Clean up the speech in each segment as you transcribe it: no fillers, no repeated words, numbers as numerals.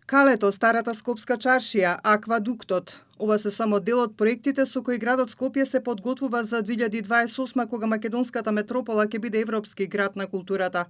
Калето, старата скопска чаршија, аквадуктот. Ова се само дел од проектите со кои градот Скопје се подготвува за 2028 кога македонската метропола ќе биде европски град на културата.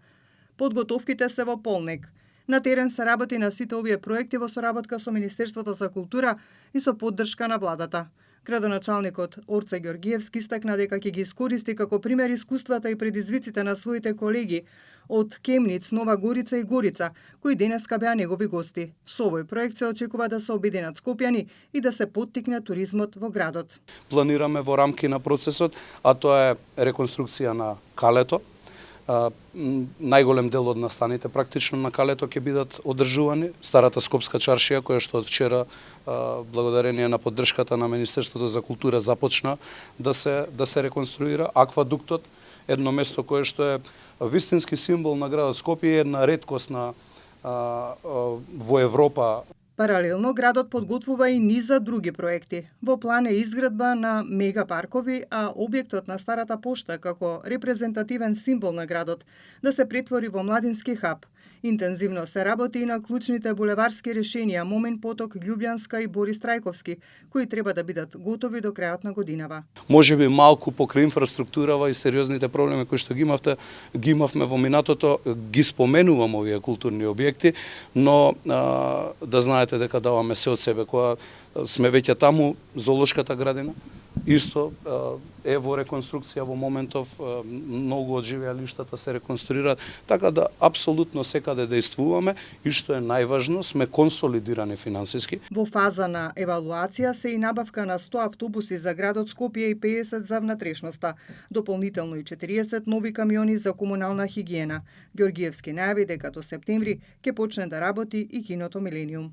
Подготовките се во полнек. На терен се работи на сите овие проекти во соработка со Министерството за култура и со поддршка на владата. Градоначалникот Орце Ѓорѓиевски истакна дека ќе ги искористи како пример искуствата и предизвиците на своите колеги од Кемниц, Нова Горица и Горица, кои денеска беа негови гости. Со овој проект се очекува да се обединат скопјани и да се поттикне туризмот во градот. Планираме во рамки на процесот, а тоа е реконструкција на Калето. Најголем дел од настаните практично на Калето ќе бидат одржувани. Старата скопска чаршија, која што од вчера, благодарение на поддршката на Министерството за култура, започна да се реконструира. Аквадуктот, едно место кое што е вистински символ на градот Скопје, една реткост во Европа. Паралелно, градот подготвува и низа други проекти. Во план е изградба на мегапаркови, а објектот на старата пошта како репрезентативен символ на градот да се претвори во младински хаб. Интензивно се работи и на клучните булеварски решенија Момин поток, Љубјанска и Борис Трајковски, кои треба да бидат готови до крајот на годинава. Можеби малку покрај инфраструктурава и сериозните проблеми кои што ги имавме во минатото, ги споменувам овие културни објекти, но да знаете дека даваме се од себе. Кога сме веќе таму, зоолошката градина исто е во реконструкција во моментов, многу од живеалиштата се реконструираат, така да апсолутно секаде действуваме и што е најважно, сме консолидирани финансиски. Во фаза на евалуација се и набавка на 100 автобуси за градот Скопје и 50 за внатрешноста, дополнително и 40 нови камиони за комунална хигиена. Ѓорѓиевски најави дека до септември ќе почне да работи и киното Милениум.